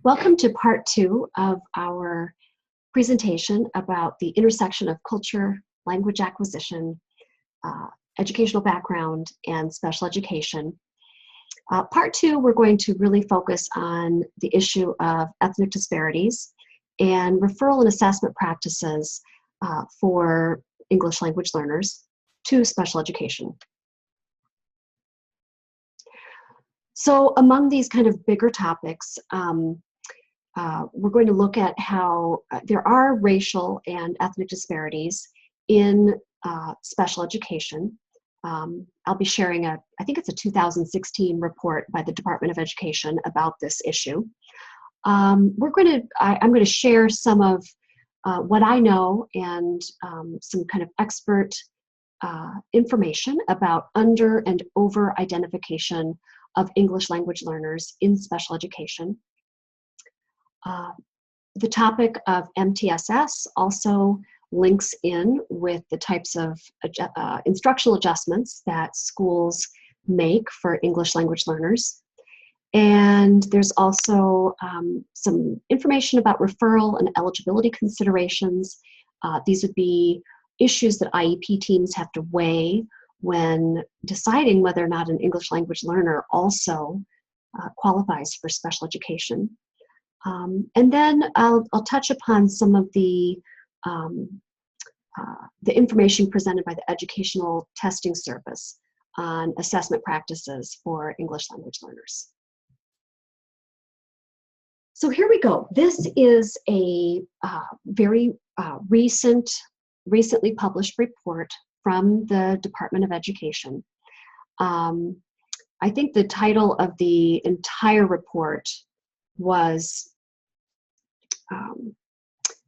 Welcome to part two of our presentation about the intersection of culture, language acquisition, educational background, and special education. Part two, we're going to really focus on the issue of ethnic disparities and referral and assessment practices for English language learners to special education. So among these kind of bigger topics, we're going to look at how there are racial and ethnic disparities in special education. I'll be sharing I think it's a 2016 report by the Department of Education about this issue. I'm going to share some of what I know and some kind of expert information about under and over identification of English language learners in special education. The topic of MTSS also links in with the types of instructional adjustments that schools make for English language learners. And there's also some information about referral and eligibility considerations. These would be issues that IEP teams have to weigh when deciding whether or not an English language learner also qualifies for special education. And then I'll touch upon some of the information presented by the Educational Testing Service on assessment practices for English language learners. So here we go. This is a very recently published report from the Department of Education. I think the title of the entire report was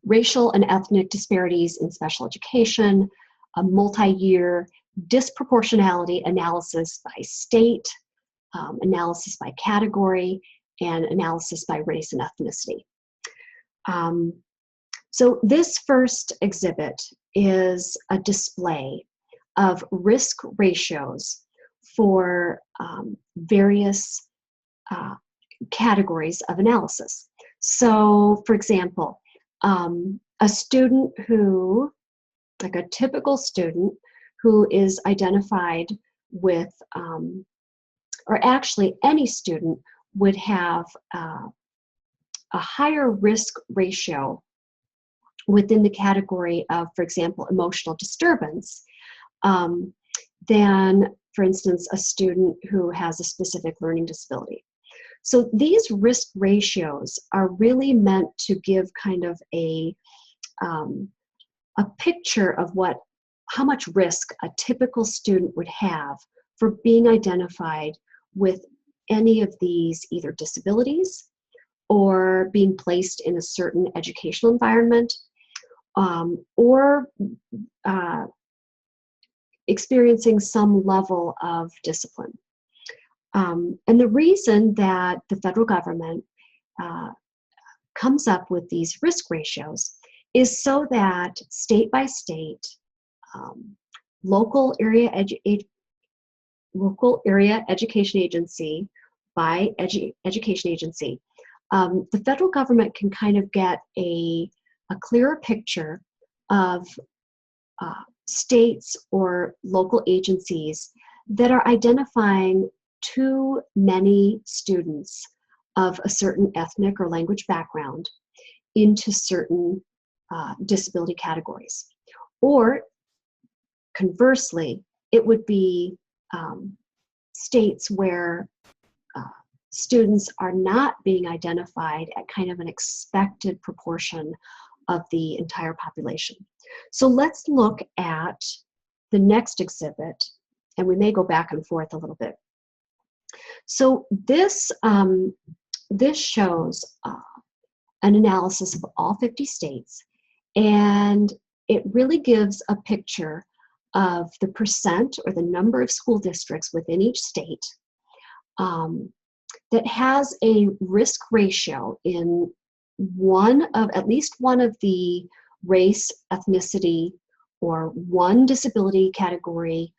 Racial and Ethnic Disparities in Special Education, a multi-year disproportionality analysis by state, analysis by category, and analysis by race and ethnicity. So this first exhibit is a display of risk ratios for various categories of analysis. So, for example, a student who, like a typical student who is identified with, or actually any student would have a higher risk ratio within the category of, for example, emotional disturbance than, for instance, a student who has a specific learning disability. So these risk ratios are really meant to give kind of a picture of how much risk a typical student would have for being identified with any of these either disabilities or being placed in a certain educational environment or experiencing some level of discipline. And the reason that the federal government comes up with these risk ratios is so that state by state, local area education agency by education agency, the federal government can kind of get a clearer picture of states or local agencies that are identifying too many students of a certain ethnic or language background into certain disability categories. Or conversely, it would be states where students are not being identified at kind of an expected proportion of the entire population. So let's look at the next exhibit, and we may go back and forth a little bit. So this shows an analysis of all 50 states, and it really gives a picture of the percent or the number of school districts within each state that has a risk ratio in at least one of the race, ethnicity, or one disability category,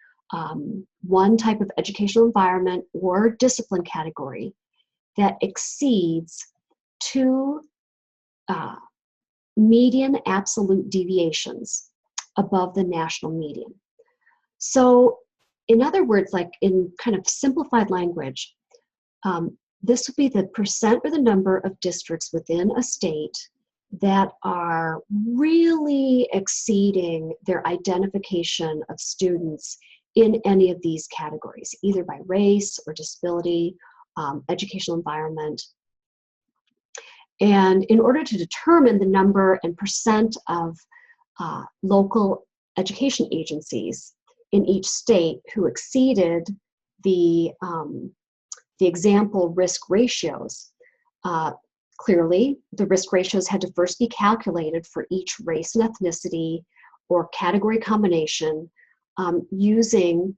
one type of educational environment or discipline category, that exceeds two median absolute deviations above the national median. So in other words, like in kind of simplified language, this would be the percent or the number of districts within a state that are really exceeding their identification of students in any of these categories, either by race or disability, educational environment. And in order to determine the number and percent of local education agencies in each state who exceeded the example risk ratios, clearly the risk ratios had to first be calculated for each race and ethnicity or category combination using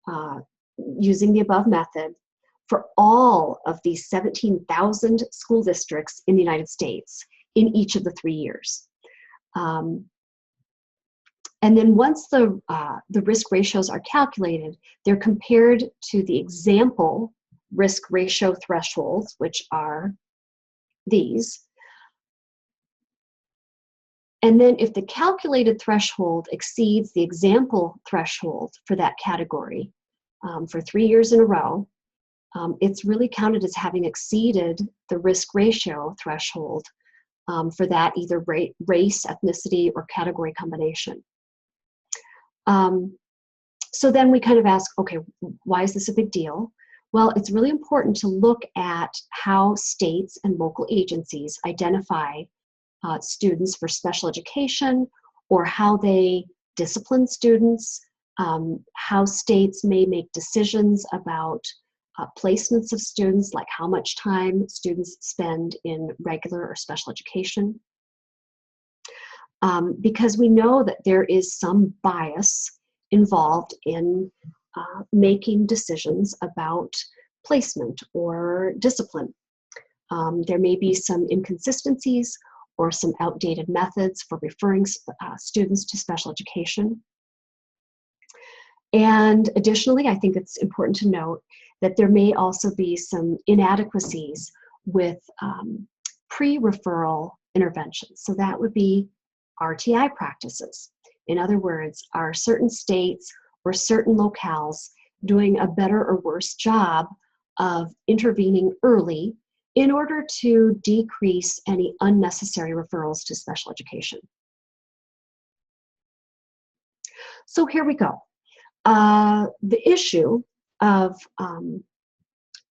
the above method for all of these 17,000 school districts in the United States in each of the 3 years. And then once the risk ratios are calculated, they're compared to the example risk ratio thresholds, which are these. And then if the calculated threshold exceeds the example threshold for that category for 3 years in a row, it's really counted as having exceeded the risk ratio threshold for that either race, ethnicity, or category combination. So then we kind of ask, okay, why is this a big deal? Well, it's really important to look at how states and local agencies identify students for special education, or how they discipline students, how states may make decisions about placements of students, like how much time students spend in regular or special education. Because we know that there is some bias involved in making decisions about placement or discipline. There may be some inconsistencies or some outdated methods for referring students to special education. And additionally, I think it's important to note that there may also be some inadequacies with pre-referral interventions. So that would be RTI practices. In other words, are certain states or certain locales doing a better or worse job of intervening early in order to decrease any unnecessary referrals to special education? So here we go. The issue of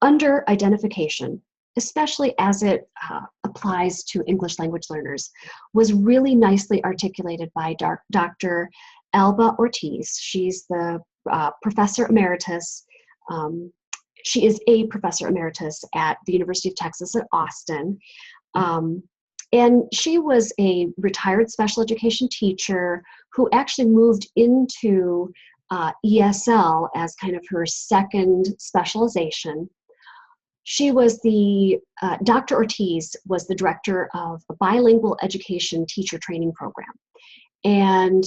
under-identification, especially as it applies to English language learners, was really nicely articulated by Dr. Alba Ortiz. She's the professor emeritus. She is a professor emeritus at the University of Texas at Austin. And she was a retired special education teacher who actually moved into ESL as kind of her second specialization. She was Dr. Ortiz was the director of a bilingual education teacher training program. And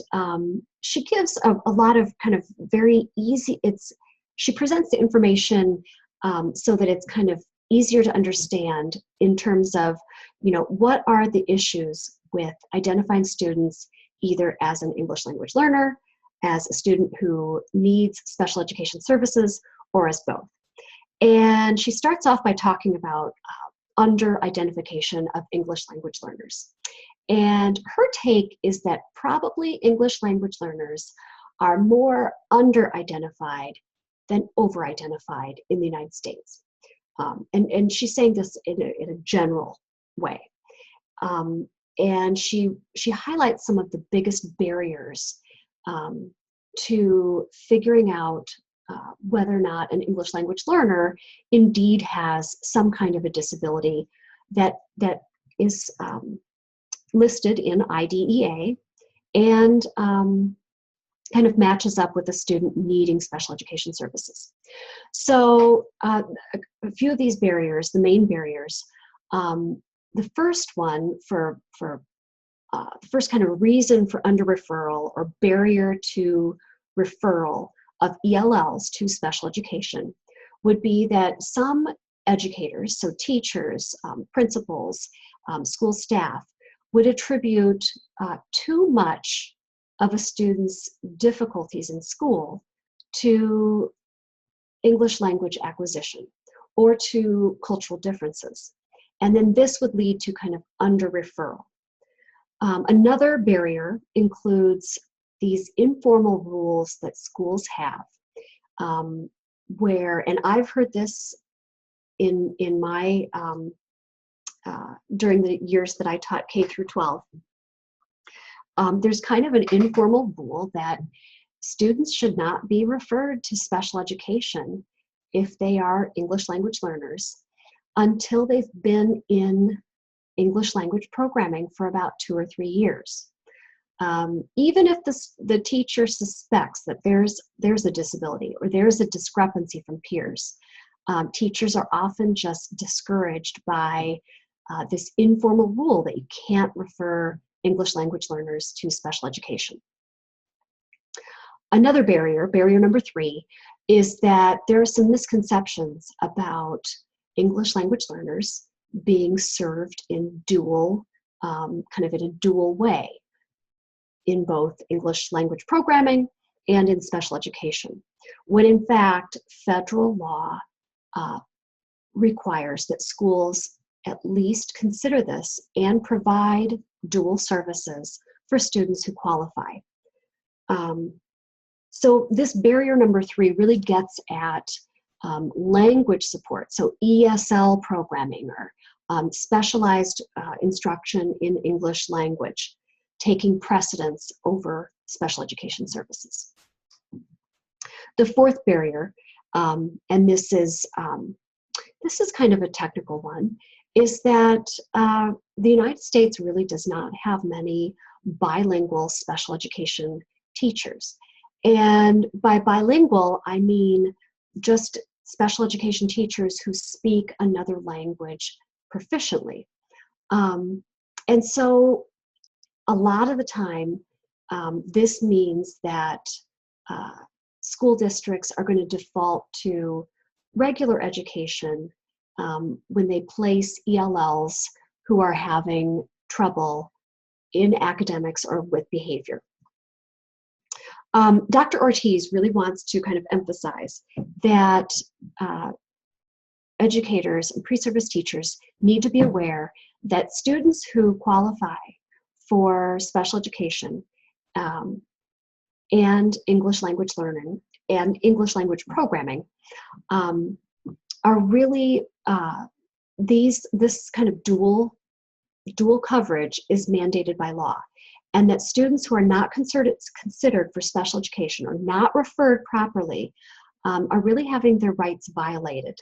she gives a lot of kind of very easy, she presents the information so that it's kind of easier to understand in terms of, what are the issues with identifying students either as an English language learner, as a student who needs special education services, or as both. And she starts off by talking about under-identification of English language learners. And her take is that probably English language learners are more under-identified than over-identified in the United States. And she's saying this in a general way. And she highlights some of the biggest barriers to figuring out whether or not an English language learner indeed has some kind of a disability that is listed in IDEA and kind of matches up with a student needing special education services. So a few of these barriers, the main barriers, the first one for the first kind of reason for under-referral or barrier to referral of ELLs to special education would be that some educators, so teachers, principals, school staff, would attribute too much of a student's difficulties in school to English language acquisition or to cultural differences. And then this would lead to kind of under-referral. Another barrier includes these informal rules that schools have, where, and I've heard this in my, during the years that I taught K through 12, there's kind of an informal rule that students should not be referred to special education if they are English language learners until they've been in English language programming for about 2 or 3 years. Even if the teacher suspects that there's a disability or there's a discrepancy from peers, teachers are often just discouraged by this informal rule that you can't refer English language learners to special education. Another barrier, barrier number 3, is that there are some misconceptions about English language learners being served in dual, kind of in a dual way, in both English language programming and in special education, when in fact federal law requires that schools at least consider this and provide dual services for students who qualify. So this barrier number 3 really gets at language support, so ESL programming or specialized instruction in English language, taking precedence over special education services. The 4th barrier, and this is kind of a technical one, is that the United States really does not have many bilingual special education teachers. And by bilingual, I mean just special education teachers who speak another language proficiently. And so a lot of the time, this means that school districts are going to default to regular education when they place ELLs who are having trouble in academics or with behavior. Dr. Ortiz really wants to kind of emphasize that educators and pre-service teachers need to be aware that students who qualify for special education and English language learning and English language programming are really, this kind of dual coverage is mandated by law. And that students who are not considered for special education or not referred properly are really having their rights violated,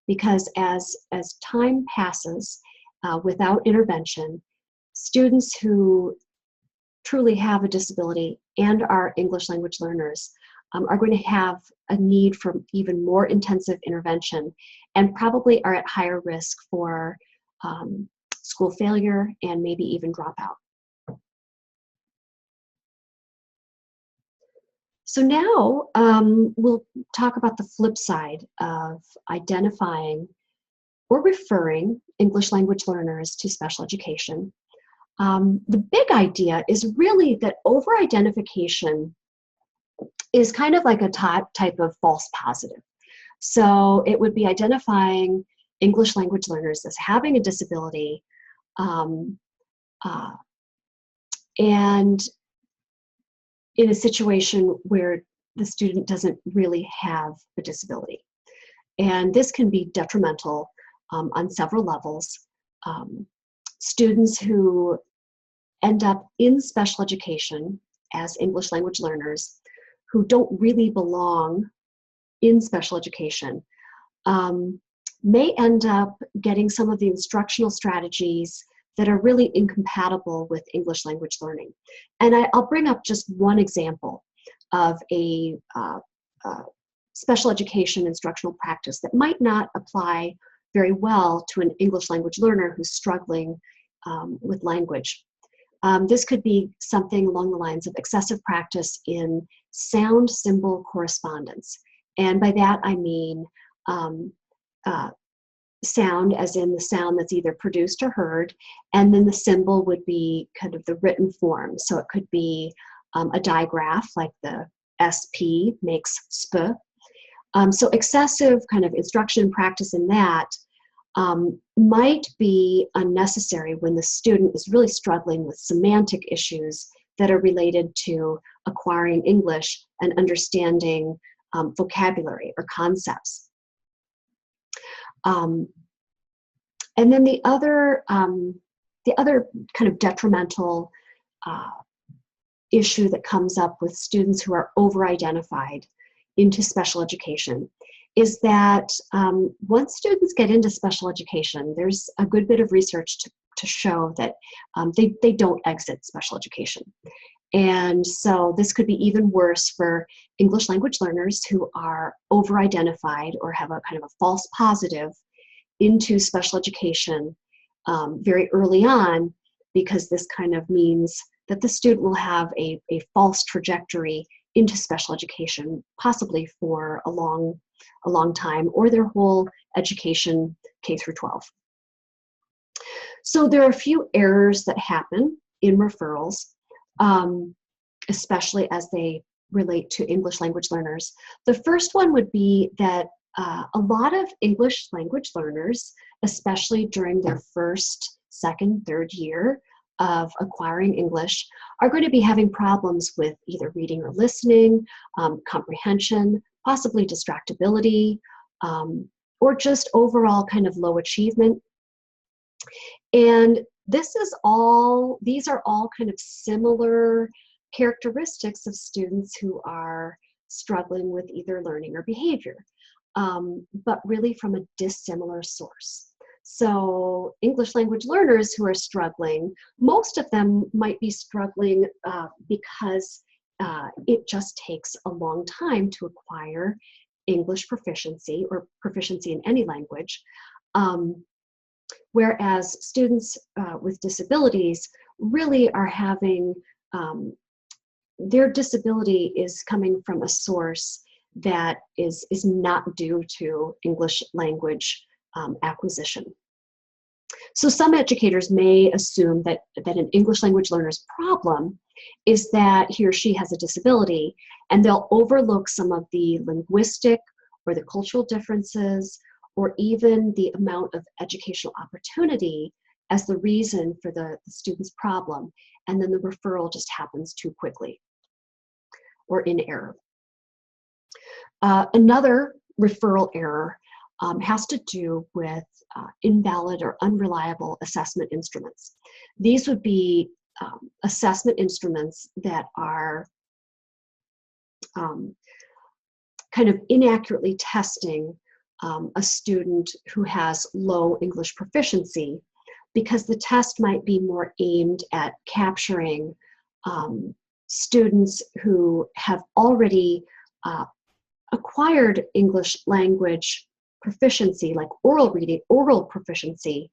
because as time passes without intervention, students who truly have a disability and are English language learners are going to have a need for even more intensive intervention and probably are at higher risk for school failure and maybe even dropout. So now we'll talk about the flip side of identifying or referring English language learners to special education. The big idea is really that over-identification is kind of like a type of false positive. So it would be identifying English language learners as having a disability and in a situation where the student doesn't really have a disability. And this can be detrimental on several levels. Students who end up in special education as English language learners who don't really belong in special education may end up getting some of the instructional strategies that are really incompatible with English language learning. And I'll bring up just one example of a special education instructional practice that might not apply very well to an English language learner who's struggling with language. This could be something along the lines of excessive practice in sound symbol correspondence. And by that I mean sound, as in the sound that's either produced or heard, and then the symbol would be kind of the written form. So it could be a digraph, like the SP makes sp. So excessive kind of instruction and practice in that might be unnecessary when the student is really struggling with semantic issues that are related to acquiring English and understanding vocabulary or concepts. And then the other kind of detrimental issue that comes up with students who are over-identified into special education is that once students get into special education, there's a good bit of research to show that they don't exit special education. And so this could be even worse for English language learners who are over-identified or have a kind of a false positive into special education very early on, because this kind of means that the student will have a false trajectory into special education, possibly for a long time, or their whole education K through 12. So there are a few errors that happen in referrals, especially as they relate to English language learners. The first one would be that a lot of English language learners, especially during their first, second, third year of acquiring English, are going to be having problems with either reading or listening, comprehension, possibly distractibility, or just overall kind of low achievement. And these are all kind of similar characteristics of students who are struggling with either learning or behavior, but really from a dissimilar source. So English language learners who are struggling, most of them might be struggling because it just takes a long time to acquire English proficiency or proficiency in any language. Whereas students with disabilities really are having, their disability is coming from a source that is not due to English language acquisition. So some educators may assume that an English language learner's problem is that he or she has a disability, and they'll overlook some of the linguistic or the cultural differences or even the amount of educational opportunity as the reason for the student's problem, and then the referral just happens too quickly or in error. Another referral error has to do with invalid or unreliable assessment instruments. These would be assessment instruments that are kind of inaccurately testing a student who has low English proficiency, because the test might be more aimed at capturing students who have already acquired English language proficiency, like oral reading, oral proficiency,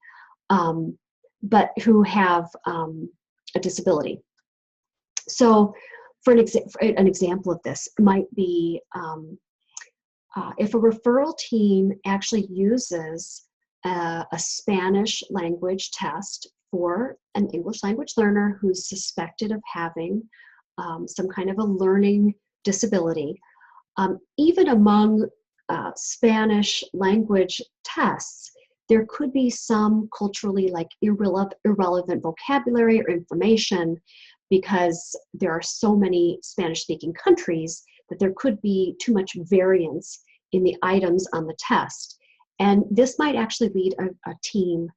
but who have a disability. So for an example of this might be if a referral team actually uses a Spanish language test for an English language learner who's suspected of having some kind of a learning disability. Even among Spanish language tests, there could be some culturally like irrelevant vocabulary or information, because there are so many Spanish-speaking countries that there could be too much variance in the items on the test. And this might actually lead a team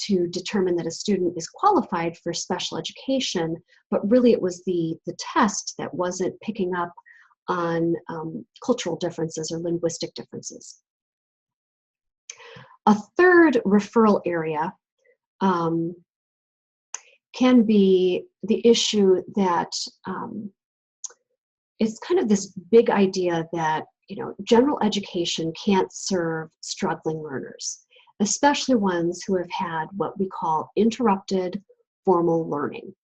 to determine that a student is qualified for special education, but really it was the test that wasn't picking up on cultural differences or linguistic differences. A third referral area can be the issue that it's kind of this big idea that, you know, general education can't serve struggling learners, especially ones who have had what we call interrupted formal learning.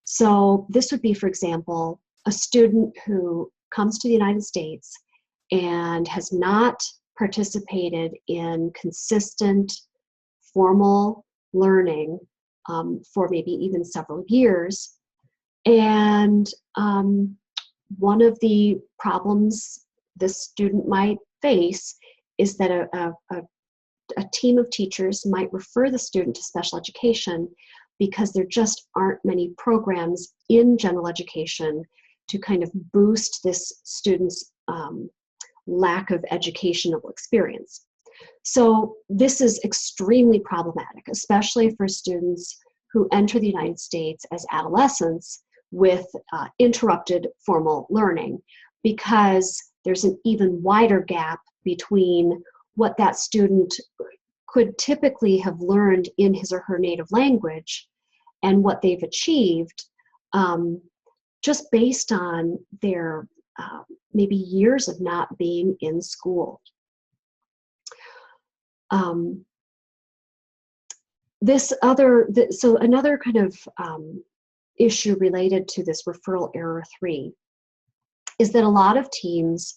So this would be, for example, a student who comes to the United States and has not participated in consistent formal learning for maybe even several years. And one of the problems this student might face is that a team of teachers might refer the student to special education because there just aren't many programs in general education to kind of boost this student's lack of educational experience. So this is extremely problematic, especially for students who enter the United States as adolescents with interrupted formal learning, because there's an even wider gap between what that student could typically have learned in his or her native language and what they've achieved just based on their maybe years of not being in school. So another kind of issue related to this referral error 3 is that a lot of teams,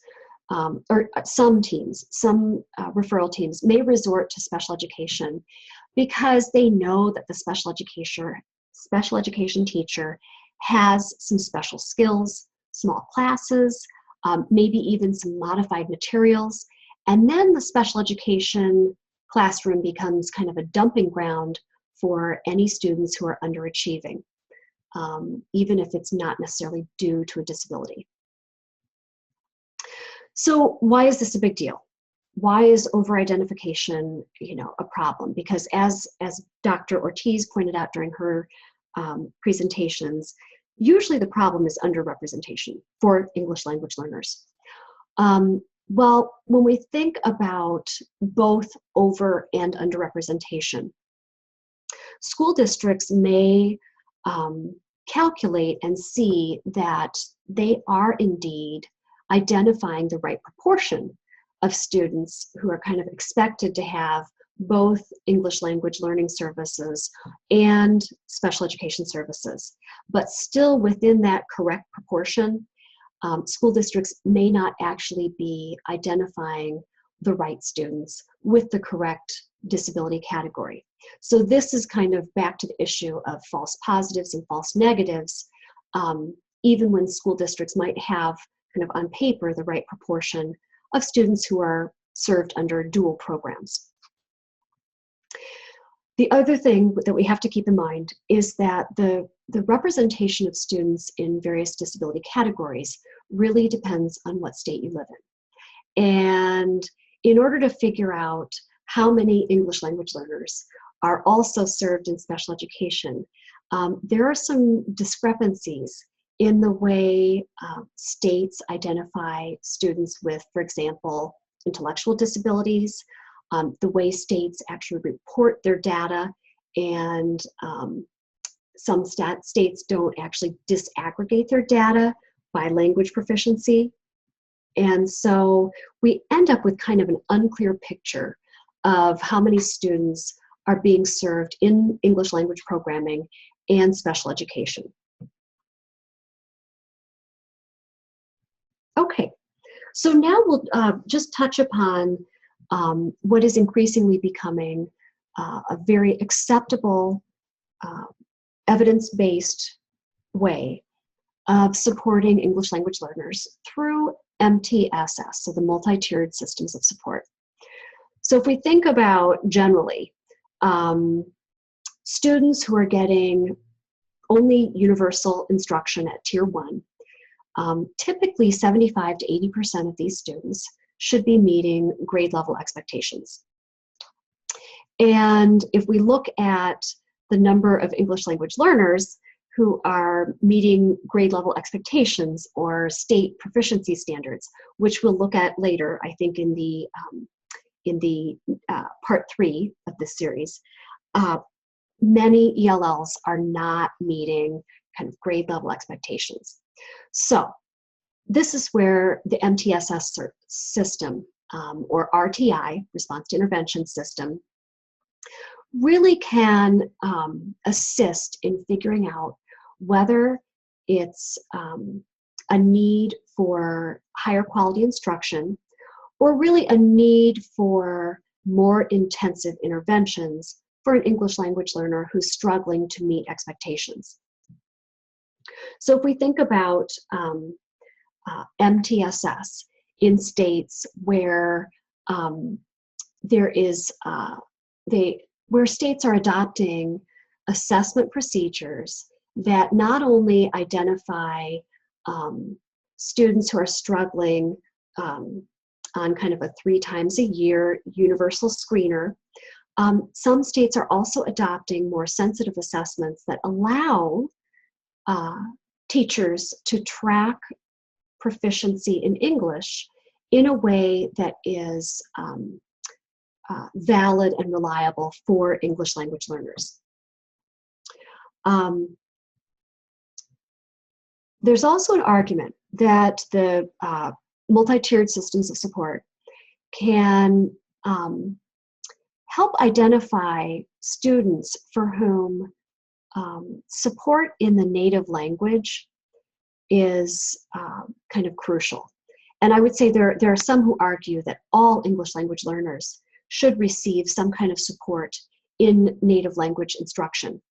or some teams, some referral teams may resort to special education because they know that the special education teacher has some special skills, small classes, maybe even some modified materials, and then the special education classroom becomes kind of a dumping ground for any students who are underachieving, even if it's not necessarily due to a disability. So why is this a big deal? Why is over-identification, a problem? Because as Dr. Ortiz pointed out during her presentations, usually the problem is underrepresentation for English language learners. Well, when we think about both over and underrepresentation, school districts may calculate and see that they are indeed identifying the right proportion of students who are kind of expected to have both English language learning services and special education services. But still within that correct proportion, school districts may not actually be identifying the right students with the correct disability category. So this is kind of back to the issue of false positives and false negatives, even when school districts might have kind of on paper the right proportion of students who are served under dual programs. The other thing that we have to keep in mind is that the representation of students in various disability categories really depends on what state you live in. And in order to figure out how many English language learners are also served in special education, there are some discrepancies in the way states identify students with, for example, intellectual disabilities, the way states actually report their data, and some states don't actually disaggregate their data by language proficiency. And so we end up with kind of an unclear picture of how many students are being served in English language programming and special education. Okay, so now we'll just touch upon what is increasingly becoming a very acceptable, evidence-based way of supporting English language learners through MTSS, so the multi-tiered systems of support. So if we think about generally, students who are getting only universal instruction at Tier 1, typically 75 to 80% of these students should be meeting grade level expectations. And if we look at the number of English language learners who are meeting grade level expectations or state proficiency standards, which we'll look at later, I think in the part 3 of this series, many ELLs are not meeting kind of grade level expectations. So this is where the MTSS system, or RTI, Response to Intervention System, really can assist in figuring out whether it's a need for higher quality instruction, or really a need for more intensive interventions for an English language learner who's struggling to meet expectations. So if we think about MTSS in states where where states are adopting assessment procedures that not only identify students who are struggling on kind of a 3 times a year universal screener, some states are also adopting more sensitive assessments that allow teachers to track proficiency in English in a way that is valid and reliable for English language learners. There's also an argument that the multi-tiered systems of support can help identify students for whom support in the native language is kind of crucial. And I would say there are some who argue that all English language learners should receive some kind of support in native language instruction.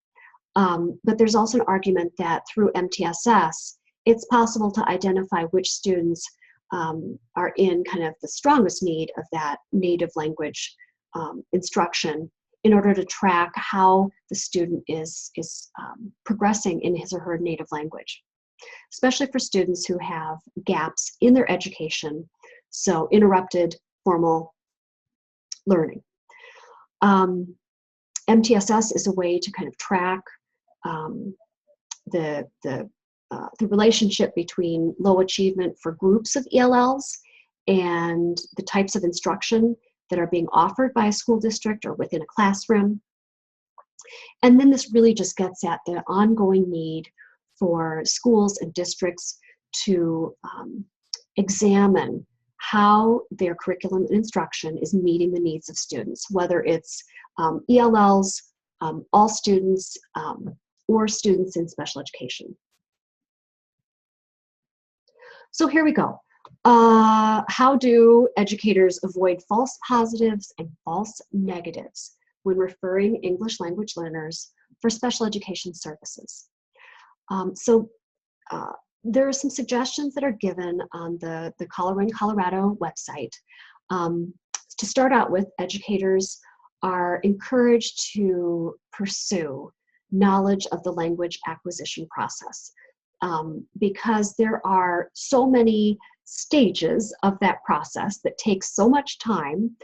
But there's also an argument that through MTSS, it's possible to identify which students are in kind of the strongest need of that native language instruction in order to track how the student is progressing in his or her native language, especially for students who have gaps in their education, so interrupted formal learning. MTSS is a way to kind of track the relationship between low achievement for groups of ELLs and the types of instruction that are being offered by a school district or within a classroom. And then this really just gets at the ongoing need for schools and districts to examine how their curriculum and instruction is meeting the needs of students, whether it's ELLs, all students, or students in special education. So here we go. How do educators avoid false positives and false negatives when referring English language learners for special education services? There are some suggestions that are given on the Colorado website. To start out with, educators are encouraged to pursue knowledge of the language acquisition process because there are so many stages of that process that take so much time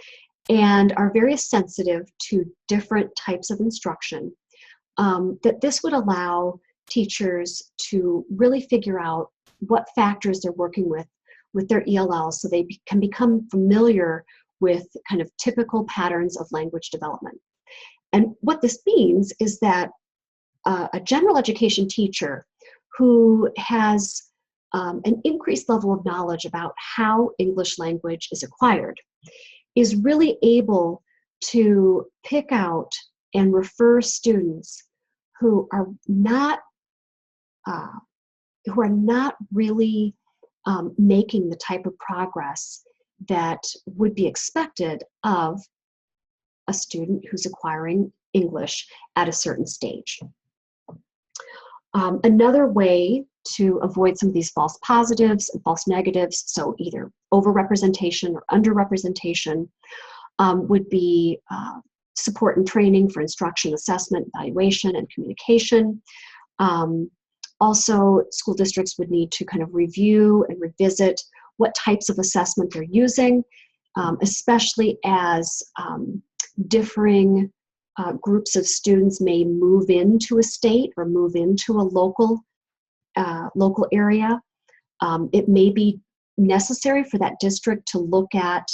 and are very sensitive to different types of instruction, that this would allow teachers to really figure out what factors they're working with their ELLs so they can become familiar with kind of typical patterns of language development. And what this means is that a general education teacher who has an increased level of knowledge about how English language is acquired is really able to pick out and refer students who are not really making the type of progress that would be expected of a student who's acquiring English at a certain stage. Another way to avoid some of these false positives and false negatives, so either overrepresentation or underrepresentation, would be support and training for instruction, assessment, evaluation, and communication. Also, school districts would need to kind of review and revisit what types of assessment they're using, especially as differing groups of students may move into a state or move into a local area. It may be necessary for that district to look at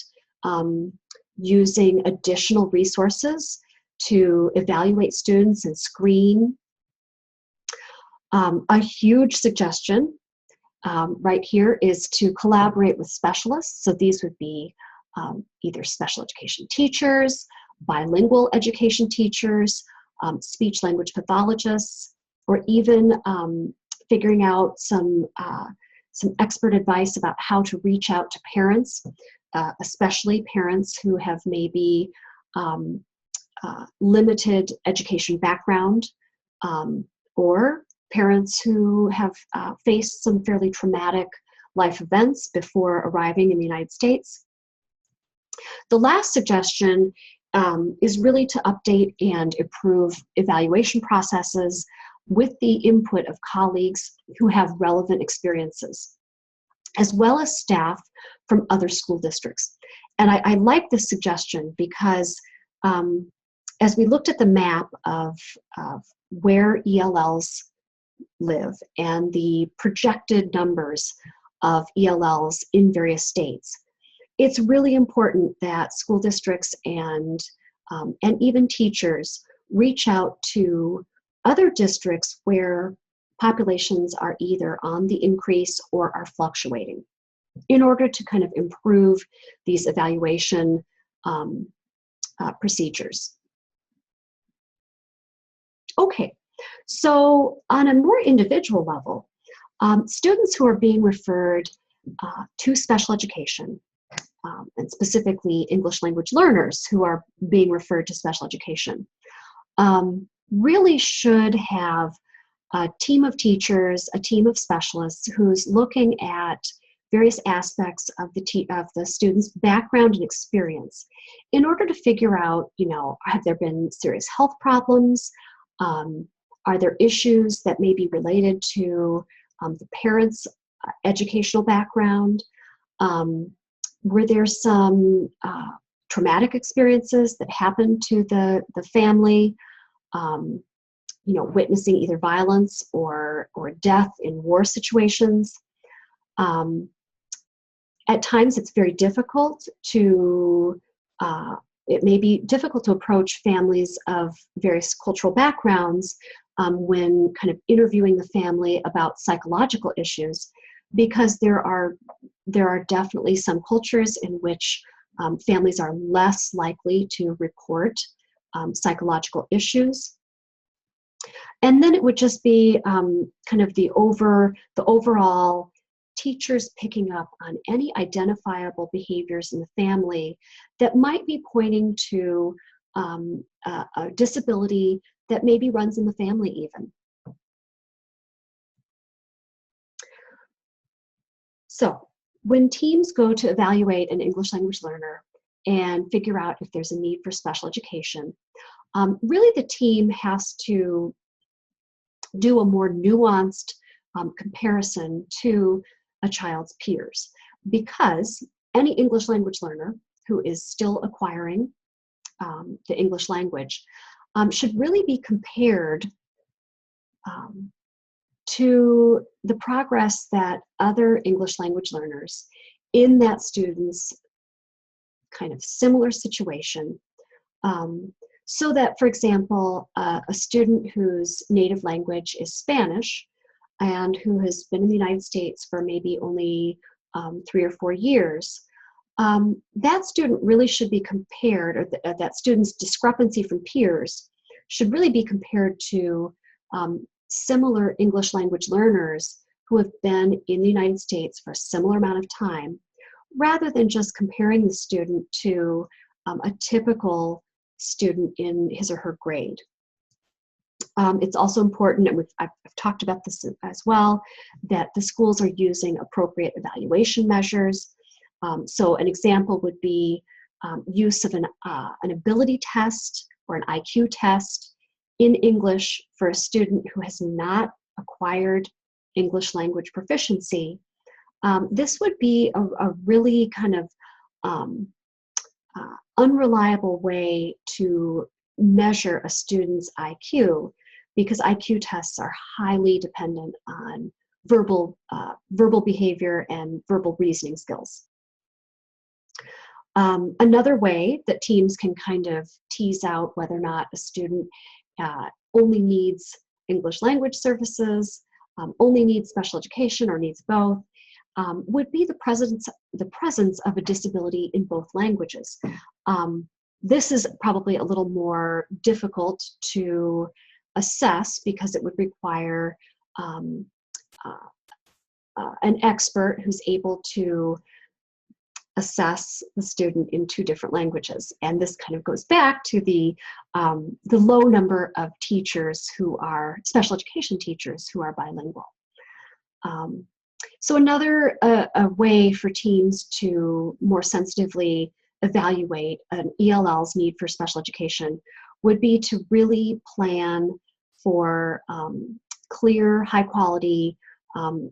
using additional resources to evaluate students and screen. A huge suggestion right here is to collaborate with specialists. So these would be either special education teachers, bilingual education teachers, speech language pathologists, or even figuring out some expert advice about how to reach out to parents, especially parents who have maybe limited education background, or parents who have faced some fairly traumatic life events before arriving in the United States. The last suggestion is really to update and improve evaluation processes with the input of colleagues who have relevant experiences, as well as staff from other school districts. And I like this suggestion because as we looked at the map of where ELLs live and the projected numbers of ELLs in various states, it's really important that school districts and even teachers reach out to other districts where populations are either on the increase or are fluctuating, in order to kind of improve these evaluation procedures. Okay, so on a more individual level, students who are being referred to special education, and specifically English language learners who are being referred to special education, really should have a team of teachers, a team of specialists who's looking at various aspects of the student's background and experience in order to figure out, have there been serious health problems? Are there issues that may be related to the parents' educational background? Were there some traumatic experiences that happened to the family? Witnessing either violence or death in war situations. At times it's very difficult to, it may be difficult to approach families of various cultural backgrounds when kind of interviewing the family about psychological issues, because there are definitely some cultures in which families are less likely to report psychological issues. And then it would just be kind of the overall teachers picking up on any identifiable behaviors in the family that might be pointing to a disability that maybe runs in the family even. So when teams go to evaluate an English language learner and figure out if there's a need for special education, really the team has to do a more nuanced comparison to a child's peers, because any English language learner who is still acquiring the English language should really be compared to the progress that other English language learners in that student's kind of similar situation. So that, for example, a student whose native language is Spanish and who has been in the United States for maybe only 3 or 4 years, that student really should be compared, or that student's discrepancy from peers should really be compared to similar English language learners who have been in the United States for a similar amount of time, rather than just comparing the student to a typical student in his or her grade. It's also important, and I've talked about this as well, that the schools are using appropriate evaluation measures. So an example would be use of an ability test or an IQ test in English for a student who has not acquired English language proficiency. This would be a really kind of unreliable way to measure a student's IQ, because IQ tests are highly dependent on verbal behavior and verbal reasoning skills. Another way that teams can kind of tease out whether or not a student only needs English language services, only needs special education, or needs both, would be the presence of a disability in both languages. This is probably a little more difficult to assess because it would require an expert who's able to assess the student in 2 different languages. And this kind of goes back to the low number of teachers who are special education teachers who are bilingual. So another a way for teams to more sensitively evaluate an ELL's need for special education would be to really plan for clear, high quality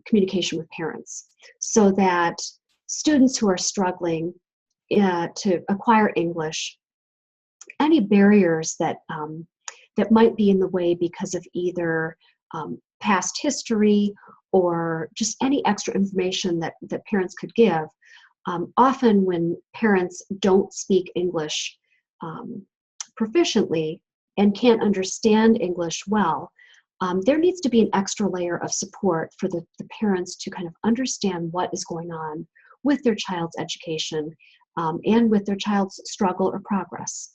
communication with parents, so that students who are struggling to acquire English, any barriers that that might be in the way because of either past history or just any extra information that parents could give. Often when parents don't speak English proficiently and can't understand English well, there needs to be an extra layer of support for the parents to kind of understand what is going on with their child's education and with their child's struggle or progress.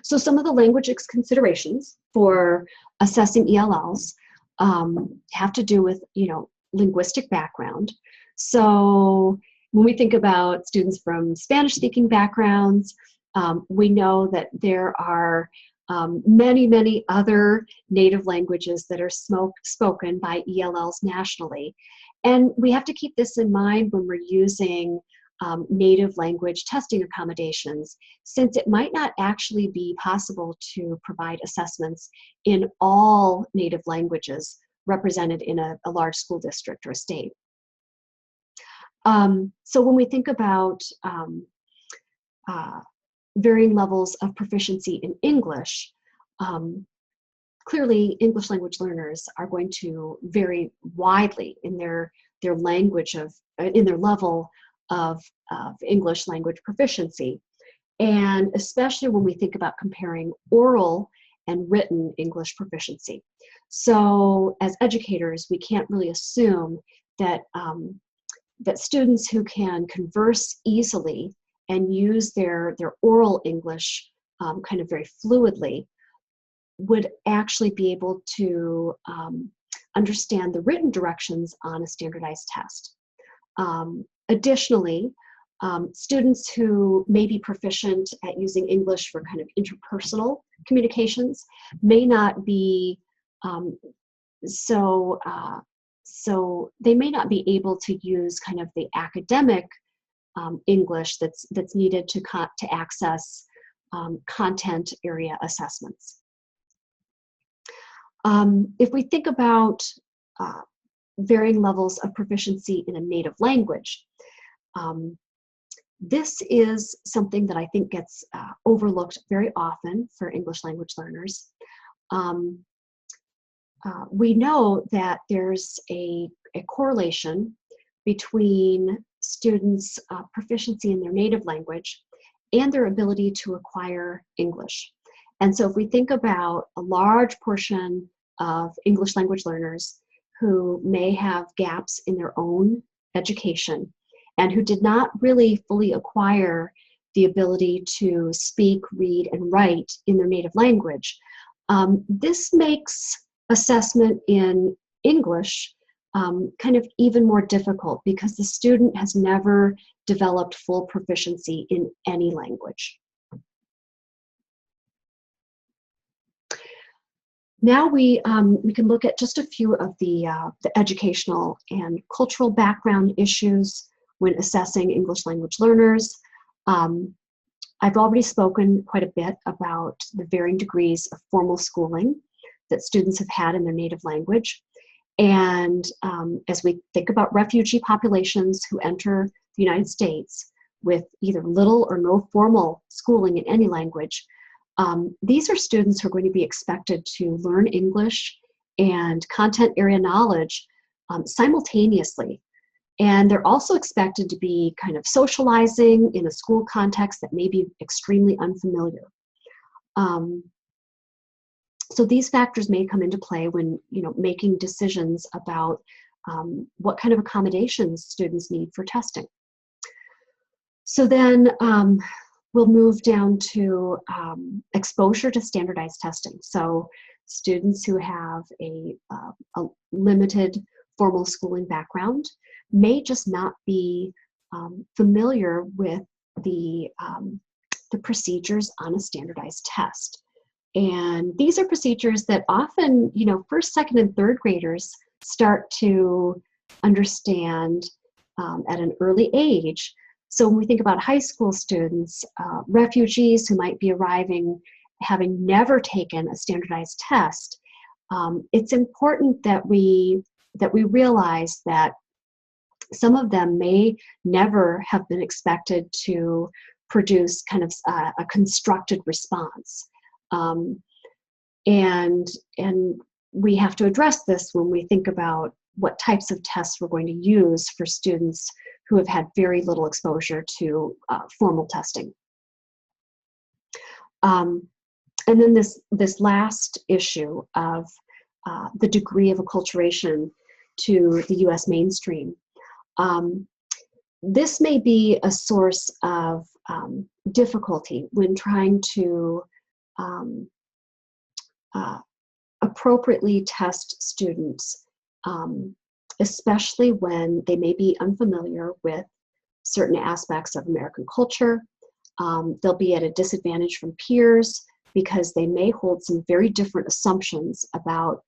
So some of the language considerations for assessing ELLs have to do with, linguistic background. So when we think about students from Spanish-speaking backgrounds, we know that there are many, many other native languages that are spoken by ELLs nationally. And we have to keep this in mind when we're using native language testing accommodations, since it might not actually be possible to provide assessments in all native languages represented in a large school district or state. So when we think about varying levels of proficiency in English, clearly English language learners are going to vary widely in their language in their level of English language proficiency. And especially when we think about comparing oral and written English proficiency. So as educators, we can't really assume that that students who can converse easily and use their oral English kind of very fluidly would actually be able to understand the written directions on a standardized test. Additionally, students who may be proficient at using English for kind of interpersonal communications may not be so they may not be able to use kind of the academic English that's needed to access content area assessments. If we think about varying levels of proficiency in a native language, this is something that I think gets overlooked very often for English language learners. We know that there's a correlation between students' proficiency in their native language and their ability to acquire English. And so if we think about a large portion of English language learners who may have gaps in their own education and who did not really fully acquire the ability to speak, read, and write in their native language, this makes assessment in English kind of even more difficult because the student has never developed full proficiency in any language. Now we can look at just a few of the educational and cultural background issues when assessing English language learners. I've already spoken quite a bit about the varying degrees of formal schooling that students have had in their native language. And as we think about refugee populations who enter the United States with either little or no formal schooling in any language, these are students who are going to be expected to learn English and content area knowledge simultaneously. And they're also expected to be kind of socializing in a school context that may be extremely unfamiliar. So these factors may come into play when making decisions about what kind of accommodations students need for testing. So then we'll move down to exposure to standardized testing. So students who have a limited formal schooling background may just not be familiar with the procedures on a standardized test. And these are procedures that often, first, second, and third graders start to understand at an early age. So when we think about high school students, refugees who might be arriving having never taken a standardized test, it's important that we realize that some of them may never have been expected to produce kind of a constructed response. And we have to address this when we think about what types of tests we're going to use for students who have had very little exposure to formal testing. And then this last issue of the degree of acculturation to the U.S. mainstream. This may be a source of difficulty when trying to appropriately test students, especially when they may be unfamiliar with certain aspects of American culture. They'll be at a disadvantage from peers because they may hold some very different assumptions about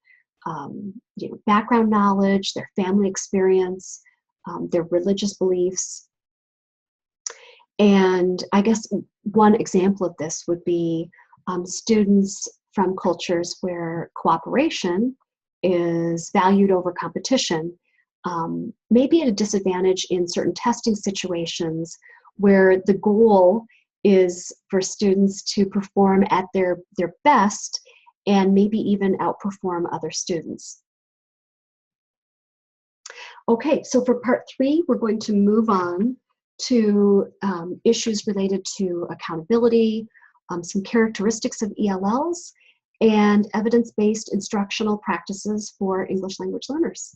background knowledge, their family experience, their religious beliefs. And I guess one example of this would be students from cultures where cooperation is valued over competition, may be at a disadvantage in certain testing situations where the goal is for students to perform at their best and maybe even outperform other students. Okay, so for part 3, we're going to move on to issues related to accountability, some characteristics of ELLs, and evidence-based instructional practices for English language learners.